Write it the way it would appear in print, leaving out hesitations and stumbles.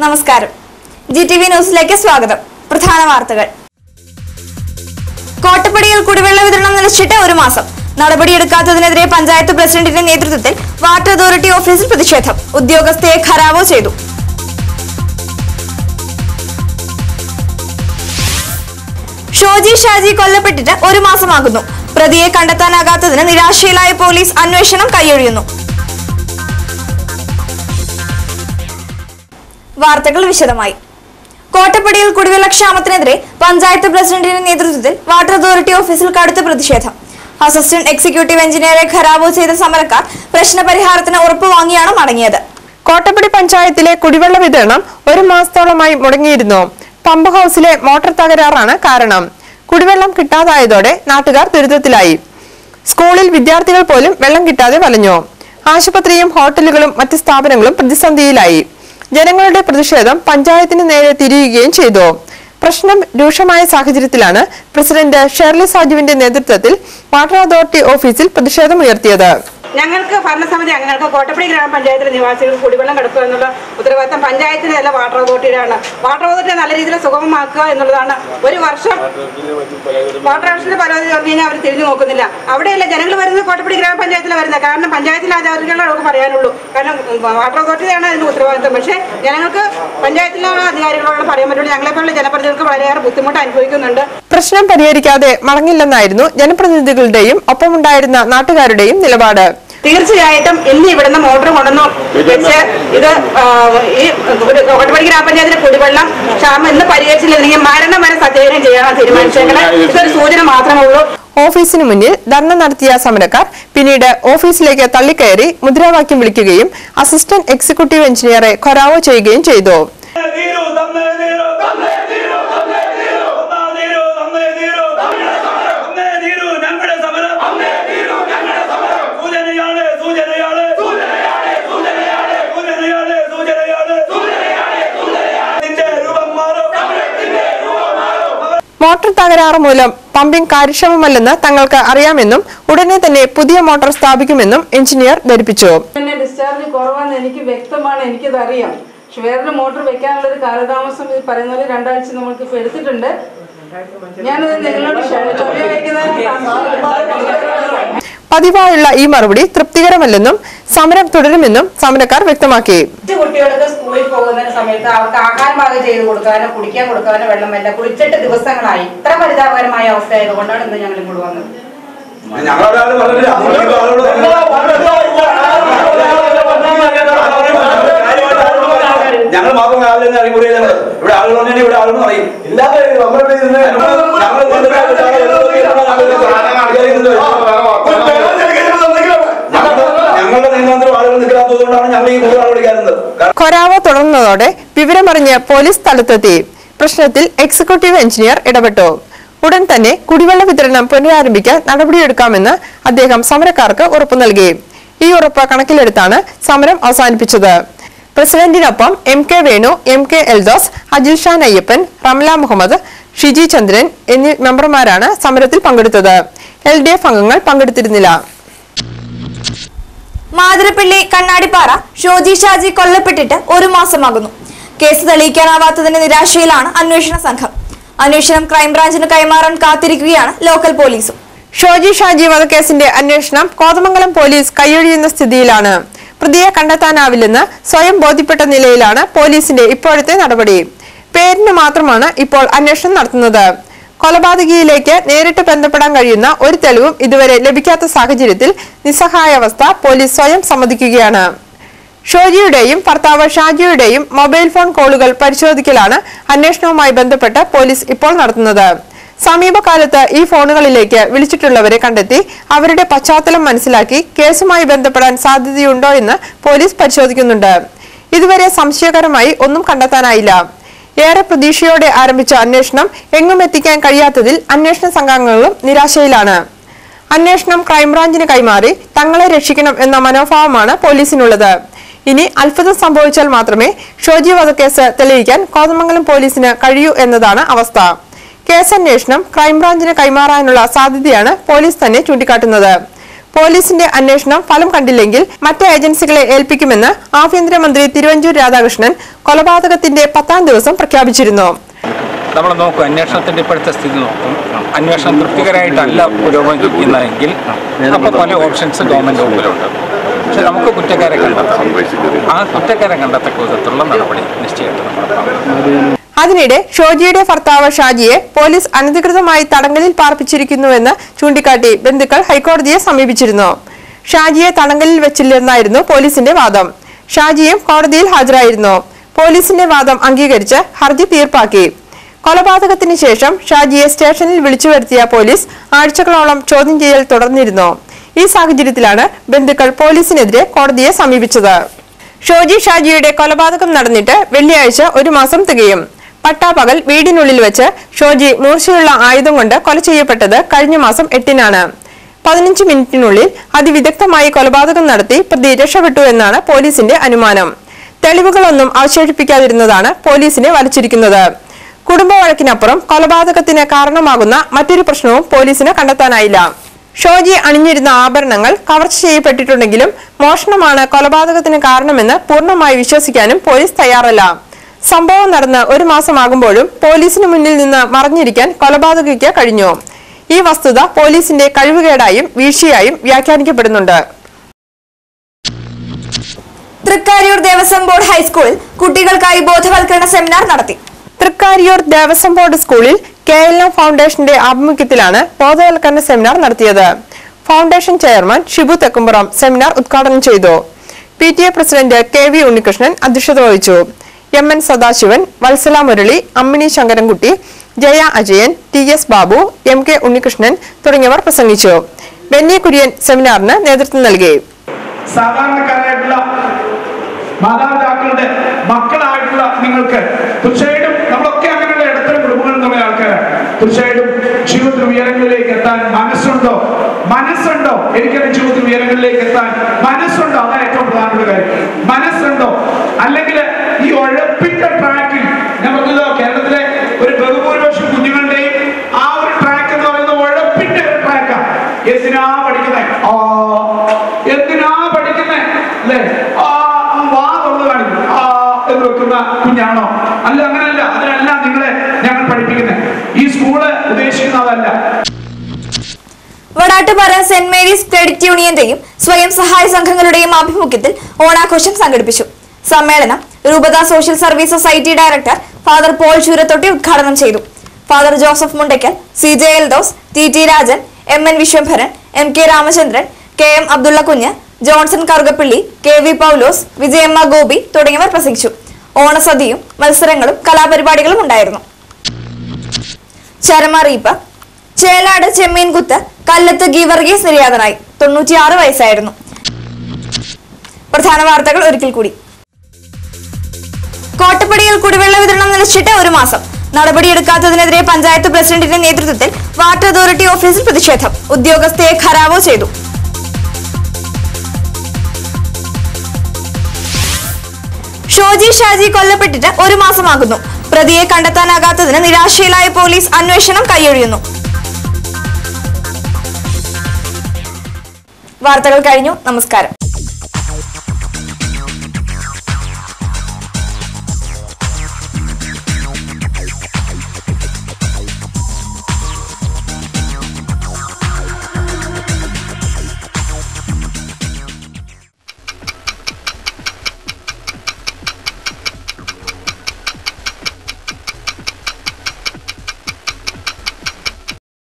നമസ്കാരം. GTV ന്യൂസിലേക്ക് സ്വാഗതം. പ്രധാന വാർത്തകൾ. കോട്ടപ്പടിയിൽ കുടിവെള്ള വിതരണം നിലച്ചിട്ട് ഒരു മാസം. നടപടിയെടുക്കാത്തതിനെതിരെ പഞ്ചായത്ത് പ്രസിഡന്റിന്റെ നേതൃത്വത്തിൽ വാട്ടർ അതോറിറ്റി ഓഫീസിൽ പ്രതിഷേധം. ഉദ്യോഗസ്ഥയെ ഖരാവോ ചെയ്തു. ഷോജി ഷാജി കൊല്ലപ്പെട്ടിട്ട് ഒരു മാസമാകുന്നു. പ്രതിയെ കണ്ടെത്താനാകാത്തതിന് നിരാശയിലായ പോലീസ് അന്വേഷണം കൈയൊഴിയുന്നു. വാർത്തകൾ വിശദമായി. കോട്ടപ്പടിയിൽ കുടിവെള്ളക്ഷാമത്തിനെതിരെ പഞ്ചായത്ത് പ്രസിഡന്റിന്റെ നേതൃത്വത്തിൽ വാട്ടർ അതോറിറ്റി ഓഫീസിൽ കടുത്ത പ്രതിഷേധം. അസിസ്റ്റന്റ് എക്സിക്യൂട്ടീവ് എഞ്ചിനീയറെ ഖരാവോ ചെയ്ത സമരക്കാർ പ്രശ്നപരിഹാരത്തിന് ഉറപ്പ് വാങ്ങിയാണ് മടങ്ങിയത്. കോട്ടപ്പടി പഞ്ചായത്തിലെ കുടിവെള്ള വിതരണം ഒരു മാസത്തോളമായി മുടങ്ങിയിരുന്നു. പമ്പ് ഹൌസിലെ മോട്ടോർ തകരാറാണ് കാരണം. കുടിവെള്ളം കിട്ടാതായതോടെ നാട്ടുകാർ ദുരിതത്തിലായി. സ്കൂളിൽ വിദ്യാർത്ഥികൾ പോലും വെള്ളം കിട്ടാതെ വലഞ്ഞു. ആശുപത്രിയും ഹോട്ടലുകളും മറ്റ് സ്ഥാപനങ്ങളും പ്രതിസന്ധിയിലായി. ജനങ്ങളുടെ പ്രതിഷേധം പഞ്ചായത്തിന് നേരെ തിരിയുകയും ചെയ്തു. പ്രശ്നം രൂക്ഷമായ സാഹചര്യത്തിലാണ് പ്രസിഡന്റ് ഷേർലി സാജുവിന്റെ നേതൃത്വത്തിൽ വാട്ടർ അതോറിറ്റി ഓഫീസിൽ പ്രതിഷേധമുയർത്തിയത്. ഞങ്ങൾക്ക് ഭരണസമിതി അംഗങ്ങൾക്ക് കോട്ടപ്പടി ഗ്രാമപഞ്ചായത്തിലെ നിവാസികൾക്ക് കുടിവെള്ളം കൊടുക്കുക എന്നുള്ള ഉത്തരവാദിത്തം പഞ്ചായത്തിന്റെ അല്ല വാട്ടർ അതോറിറ്റിയുടെയാണ്. വാട്ടർ അതോറിറ്റി നല്ല രീതിയിൽ സുഗമമാക്കുക എന്നുള്ളതാണ്. ഒരു വർഷം വാട്ടർ അതോറിറ്റിയുടെ പരാതി പറഞ്ഞു കഴിഞ്ഞാൽ അവർ തിരിഞ്ഞു നോക്കുന്നില്ല. അവിടെയല്ല ജനങ്ങൾ വരുന്നത് കോട്ടപ്പടി ഗ്രാമപഞ്ചായത്തിലാണ് വരുന്നത്. കാരണം പഞ്ചായത്തിലെ അധികാരികളെ നമുക്ക് പറയാനുള്ളൂ. കാരണം വാട്ടർ അതോറിറ്റിയാണ് അതിന്റെ ഉത്തരവാദിത്തം. പക്ഷേ ജനങ്ങൾക്ക് പഞ്ചായത്തിലെ അധികാരികളോട് പറയാൻ പറ്റുള്ളൂ. ഞങ്ങളെപ്പോലുള്ള ജനപ്രതിനിധികൾക്ക് വളരെയേറെ ബുദ്ധിമുട്ട് അനുഭവിക്കുന്നുണ്ട്. പ്രശ്നം പരിഹരിക്കാതെ മടങ്ങില്ലെന്നായിരുന്നു ജനപ്രതിനിധികളുടെയും ഒപ്പമുണ്ടായിരുന്ന നാട്ടുകാരുടെയും നിലപാട്. തീർച്ചയായിട്ടും ഇന്ന് ഇവിടുന്ന് മോട്ടോർ കൊണ്ടുവന്നു വെച്ച് ഇത് ഈ കോട്ടപ്പടി ഗ്രാമപഞ്ചായത്തിലെ കുടിവെള്ളം ക്ഷാമം ഇന്ന് പരിഹരിച്ചില്ലെങ്കിൽ മരണം വരെ സത്യാഗ്രഹം ചെയ്യാനാണ് തീരുമാനിച്ചത്. ഇതൊരു സൂചന മാത്രമേ ഉള്ളൂ. ഓഫീസിന് മുന്നിൽ ധർണ നടത്തിയ സമരക്കാർ പിന്നീട് ഓഫീസിലേക്ക് തള്ളിക്കയറി മുദ്രാവാക്യം വിളിക്കുകയും അസിസ്റ്റന്റ് എക്സിക്യൂട്ടീവ് എഞ്ചിനീയറെ ഖരാവോ ചെയ്യുകയും ചെയ്തു. മോട്ടോർ തകരാറ് മൂലം പമ്പിംഗ് കാര്യക്ഷമമല്ലെന്ന് തങ്ങൾക്ക് അറിയാമെന്നും ഉടനെ തന്നെ പുതിയ മോട്ടോർ സ്ഥാപിക്കുമെന്നും എഞ്ചിനീയർ ധരിപ്പിച്ചു. ഡിസ്ചാർജ് കുറവാണെന്ന് എനിക്ക് വ്യക്തമാണ്, എനിക്കത് അറിയാം. പക്ഷെ വേറൊരു മോട്ടോർ വെക്കാനുള്ള ഒരു കാലതാമസം പറയുന്ന പോലെ 2 ആഴ്ച നമ്മൾക്ക് ഇപ്പൊ എടുത്തിട്ടുണ്ട്. ഞാനത് നിങ്ങളോട് പതിവായുള്ള ഈ മറുപടി തൃപ്തികരമല്ലെന്നും സമരം തുടരുമെന്നും സമരക്കാർ വ്യക്തമാക്കി. കുട്ടികൾക്ക് സ്കൂളിൽ പോകുന്ന സമയത്ത് അവർക്ക് ആഹാരം പാകം ചെയ്ത് കൊടുക്കാനോ കുടിക്കാൻ കൊടുക്കാനോ വെള്ളമല്ല. കുളിച്ചിട്ട് ദിവസങ്ങളായി. ഇത്ര പരിതാപകരമായ അവസ്ഥയായതുകൊണ്ടാണ് ഇന്ന് ഞങ്ങൾ ഇങ്ങോട്ട് വന്നത്. ഞങ്ങൾ മാത്രം രാവിലെ അറിയുമ്പോൾ ഇവിടെ ആളുകൾ ഇവിടെ ആളുകൾ അറിയും. ഇല്ലാതെ ഖരാവോ തുടർന്നതോടെ വിവരമറിഞ്ഞ് പോലീസ് സ്ഥലത്തെത്തി. പ്രശ്നത്തിൽ എക്സിക്യൂട്ടീവ് എഞ്ചിനീയർ ഇടപെട്ടു. ഉടൻ തന്നെ കുടിവെള്ള വിതരണം പുനരാരംഭിക്കാൻ നടപടിയെടുക്കാമെന്ന് അദ്ദേഹം സമരക്കാർക്ക് ഉറപ്പു നൽകി. ഈ ഉറപ്പ് കണക്കിലെടുത്താണ് സമരം അവസാനിപ്പിച്ചത്. പ്രസിഡന്റിനൊപ്പം MK വേണു, MK എൽദോസ്, അജിൽ ഷാൻ അയ്യപ്പൻ, റംല മുഹമ്മദ്, ഷിജി ചന്ദ്രൻ എന്നീ മെമ്പർമാരാണ് സമരത്തിൽ പങ്കെടുത്തത്. LDF അംഗങ്ങൾ പങ്കെടുത്തിരുന്നില്ല. മാതിരപ്പള്ളി കണ്ണാടിപ്പാറ ഷോജി ഷാജി കൊല്ലപ്പെട്ടിട്ട് ഒരു മാസമാകുന്നു. കേസ് തെളിയിക്കാനാവാത്തതിന്റെ നിരാശയിലാണ് അന്വേഷണ സംഘം. അന്വേഷണം ക്രൈംബ്രാഞ്ചിന് കൈമാറാൻ കാത്തിരിക്കുകയാണ് ലോക്കൽ പോലീസും. ഷോജി ഷാജി വധക്കേസിന്റെ അന്വേഷണം കോതമംഗലം പോലീസ് കൈയൊഴിയുന്ന സ്ഥിതിയിലാണ്. പ്രതിയെ കണ്ടെത്താനാവില്ലെന്ന് സ്വയം ബോധ്യപ്പെട്ട നിലയിലാണ് പോലീസിന്റെ ഇപ്പോഴത്തെ നടപടി. പേരിന് മാത്രമാണ് ഇപ്പോൾ അന്വേഷണം നടത്തുന്നത്. കൊലപാതകിയിലേക്ക് നേരിട്ട് ബന്ധപ്പെടാൻ കഴിയുന്ന ഒരു തെളിവും ഇതുവരെ ലഭിക്കാത്ത സാഹചര്യത്തിൽ നിസ്സഹായാവസ്ഥ പോലീസ് സ്വയം സമ്മതിക്കുകയാണ്. ഷോജിയുടെയും ഭർത്താവ് ഷാജിയുടെയും മൊബൈൽ ഫോൺ കോളുകൾ പരിശോധിക്കലാണ് അന്വേഷണവുമായി ബന്ധപ്പെട്ട് പോലീസ് ഇപ്പോൾ നടത്തുന്നത്. സമീപകാലത്ത് ഈ ഫോണുകളിലേക്ക് വിളിച്ചിട്ടുള്ളവരെ കണ്ടെത്തി അവരുടെ പശ്ചാത്തലം മനസ്സിലാക്കി കേസുമായി ബന്ധപ്പെടാൻ സാധ്യതയുണ്ടോ എന്ന് പോലീസ് പരിശോധിക്കുന്നുണ്ട്. ഇതുവരെ സംശയകരമായി ഒന്നും കണ്ടെത്താനായില്ല. ഏറെ പ്രതീക്ഷയോടെ ആരംഭിച്ച അന്വേഷണം എങ്ങും എത്തിക്കാൻ കഴിയാത്തതിൽ അന്വേഷണ സംഘങ്ങളും നിരാശയിലാണ്. അന്വേഷണം ക്രൈംബ്രാഞ്ചിന് കൈമാറി തങ്ങളെ രക്ഷിക്കണം എന്ന മനോഭാവമാണ് പോലീസിനുള്ളത്. ഇനി അത്ഭുതം സംഭവിച്ചാൽ മാത്രമേ ഷോജി വധക്കേസ് തെളിയിക്കാൻ കോതമംഗലം പോലീസിന് കഴിയൂ എന്നതാണ് അവസ്ഥ. കേസന്വേഷണം ക്രൈംബ്രാഞ്ചിന് കൈമാറാനുള്ള സാധ്യതയാണ് പോലീസ് തന്നെ ചൂണ്ടിക്കാട്ടുന്നത്. പോലീസിന്റെ അന്വേഷണം ഫലം കണ്ടില്ലെങ്കിൽ മറ്റ് ഏജൻസികളെ ഏൽപ്പിക്കുമെന്ന് ആഭ്യന്തരമന്ത്രി തിരുവഞ്ചൂർ രാധാകൃഷ്ണൻ കൊലപാതകത്തിന്റെ 10ാം ദിവസം പ്രഖ്യാപിച്ചിരുന്നു. നമ്മൾ നോക്കും, അന്വേഷണത്തിന്റെ ഇപ്പോഴത്തെ സ്ഥിതി നോക്കും. അന്വേഷണം തൃപ്തികരമായിട്ടല്ല പുരോഗമിക്കുന്നതെങ്കിൽ അപ്പോൾ പല ഓപ്ഷൻസ് ഗവൺമെന്റ് മുമ്പിലുണ്ട്. പക്ഷെ നമുക്ക് കുറ്റക്കാരെ കണ്ടെത്താം. ആ കുറ്റക്കാരെ കണ്ടെത്തക്ക വിധത്തിലുള്ള നടപടി നിശ്ചയമായിട്ട് നമ്മൾ. അതിനിടെ ഷോജിയുടെ ഭർത്താവ് ഷാജിയെ പോലീസ് അനധികൃതമായി തടങ്കലിൽ പാർപ്പിച്ചിരിക്കുന്നുവെന്ന് ചൂണ്ടിക്കാട്ടി ബന്ധുക്കൾ ഹൈക്കോടതിയെ സമീപിച്ചിരുന്നു. ഷാജിയെ തടങ്കലിൽ വെച്ചില്ലെന്നായിരുന്നു പോലീസിന്റെ വാദം. ഷാജിയും കോടതിയിൽ ഹാജരായിരുന്നു. പോലീസിന്റെ വാദം അംഗീകരിച്ച് ഹർജി തീർപ്പാക്കി. കൊലപാതകത്തിന് ശേഷം ഷാജിയെ സ്റ്റേഷനിൽ വിളിച്ചു വരുത്തിയ പോലീസ് ആഴ്ചകളോളം ചോദ്യം ചെയ്യൽ തുടർന്നിരുന്നു. ഈ സാഹചര്യത്തിലാണ് ബന്ധുക്കൾ പോലീസിനെതിരെ കോടതിയെ സമീപിച്ചത്. ഷാജിയുടെ കൊലപാതകം നടന്നിട്ട് വെള്ളിയാഴ്ച 1 മാസം തികയും. പട്ടാപകൽ വീടിനുള്ളിൽ വെച്ച് ഷോജി മൂർച്ചയുള്ള ആയുധം കൊണ്ട് കൊല ചെയ്യപ്പെട്ടത് കഴിഞ്ഞ മാസം 8-നാണ്. 15 മിനിറ്റിനുള്ളിൽ അതിവിദഗ്ധമായി കൊലപാതകം നടത്തി പ്രതി രക്ഷപ്പെട്ടു എന്നാണ് പോലീസിന്റെ അനുമാനം. തെളിവുകളൊന്നും അവശേഷിപ്പിക്കാതിരുന്നതാണ് പോലീസിനെ വലച്ചിരിക്കുന്നത്. കുടുംബ വഴക്കിനപ്പുറം കൊലപാതകത്തിന് കാരണമാകുന്ന മറ്റൊരു പ്രശ്നവും പോലീസിന് കണ്ടെത്താനായില്ല. ഷോജി അണിഞ്ഞിരുന്ന ആഭരണങ്ങൾ കവർച്ച ചെയ്യപ്പെട്ടിട്ടുണ്ടെങ്കിലും മോഷണമാണ് കൊലപാതകത്തിന് കാരണമെന്ന് പൂർണ്ണമായി വിശ്വസിക്കാനും പോലീസ് തയ്യാറല്ല. സംഭവം നടന്ന് 1 മാസമാകുമ്പോഴും പോലീസിന് മുന്നിൽ നിന്ന് മറഞ്ഞിരിക്കാൻ കൊലപാതകയ്ക്ക് കഴിഞ്ഞു. ഈ വസ്തുത പോലീസിന്റെ കഴിവുകേടായും വീഴ്ചയായും വ്യാഖ്യാനിക്കപ്പെടുന്നുണ്ട്. തൃക്കാരിയൂർ ദേവസ്വം ബോർഡ് ഹൈസ്കൂളിൽ കുട്ടികൾക്കായി ബോധവൽക്കരണ സെമിനാർ നടത്തി. തൃക്കാരിയൂർ ദേവസ്വം ബോർഡ് സ്കൂളിൽ KLM ഫൗണ്ടേഷന്റെ ആഭിമുഖ്യത്തിലാണ് ബോധവൽക്കരണ സെമിനാർ നടത്തിയത്. Foundation chairman Shibu Thekkumpuram seminar ഉദ്ഘാടനം ചെയ്തു. PTA പ്രസിഡന്റ് KV ഉണ്ണികൃഷ്ണൻ അധ്യക്ഷത വഹിച്ചു. MN Sadasivan, Vatsala Murali, Ammini Sankarankutty, Jaya Ajayan, TS Babu, MK Unnikrishnan തുടങ്ങിയവർ പ്രസംഗിച്ചു. ബെന്നി കുര്യൻ സെമിനാറിന് നേതൃത്വം നൽകി. സാധാരണക്കാരായിട്ടുള്ള മാതാപിതാക്കളുടെ മക്കളായിട്ടുള്ള നിങ്ങൾക്ക് തീർച്ചയായിട്ടും നമ്മളൊക്കെ അങ്ങനെയുള്ള ഇടത്തരം കുടുംബങ്ങളിൽ നിന്നുള്ള ആൾക്കാരാണ്. തീർച്ചയായിട്ടും ജീവിതത്തിൽ ഉയരങ്ങളിലേക്ക് എത്താൻ മനസ്സുണ്ടോ എനിക്കെന്റെ ജീവിതത്തിൽ ഉയരങ്ങളിലേക്ക് എത്താൻ മനസ്സുണ്ടോ? അതാണ് ഏറ്റവും പ്രധാനപ്പെട്ട കാര്യം. മനസ്സുണ്ടോ? അല്ലെങ്കിൽ ഈ ഉഴപ്പിന്റെ ട്രാക്കിൽ ഞാൻ പറഞ്ഞല്ലോ, കേരളത്തിലെ ഒരു ബഹുഭൂരിപക്ഷം കുഞ്ഞുങ്ങളുടെയും ആ ഒരു ട്രാക്ക് എന്ന് പറയുന്നത് ഉഴപ്പിന്റെ ഒരു ട്രാക്കാണ്. എന്തിനാ പഠിക്കുന്നേ അല്ലേ? വാ തുറന്ന് കാണിക്കും എന്ന് വെക്കുന്ന കുഞ്ഞാണോ? അല്ല, അങ്ങനെയല്ല. അതിനല്ല നിങ്ങളെ ഞങ്ങൾ പഠിപ്പിക്കുന്നത്. ഈ സ്കൂള് ഉദ്ദേശിക്കുന്നതല്ല. വടാട്ടുപാറ സെന്റ് മേരീസ് ക്രെഡിറ്റ് യൂണിയന്റെയും സ്വയം സഹായ സംഘങ്ങളുടെയും ആഭിമുഖ്യത്തിൽ ഓണാഘോഷം സംഘടിപ്പിച്ചു. സമ്മേളനം രൂപത social service society director father Paul Choorathotti ഉദ്ഘാടനം ചെയ്തു. Father Joseph Mundackal, CJ Eldhose, TT Rajan, MN Vishwambharan, MK Ramachandran, KM Abdulla Kunju, Johnson Karukappally, KV Paulose, Vijayamma Gopi തുടങ്ങിയവർ പ്രസംഗിച്ചു. ഓണസദ്യയും മത്സരങ്ങളും കലാപരിപാടികളും ഉണ്ടായിരുന്നു. ചരമറിയിപ്പ്. ചേലാട് ചെമ്മീൻകുത്ത് കല്ലത്ത് ഗീവർഗീസ് നിര്യാതനായി. 96 വയസ്സായിരുന്നു. പ്രധാന വാർത്തകൾ ഒരിക്കൽ കൂടി. കോട്ടപ്പടിയിൽ കുടിവെള്ള വിതരണം നിലച്ചിട്ട് 1 മാസം. നടപടിയെടുക്കാത്തതിനെതിരെ പഞ്ചായത്ത് പ്രസിഡന്റിന്റെ നേതൃത്വത്തിൽ വാട്ടർ അതോറിറ്റി ഓഫീസിൽ പ്രതിഷേധം. ഉദ്യോഗസ്ഥയെ ഖരാവോ ചെയ്തു. ഷാജി കൊല്ലപ്പെട്ടിട്ട് 1 മാസമാകുന്നു. പ്രതിയെ കണ്ടെത്താനാകാത്തതിന് നിരാശയിലായ പോലീസ് അന്വേഷണം കൈയൊഴിയുന്നു. വാർത്തകൾ കഴിഞ്ഞു. നമസ്കാരം.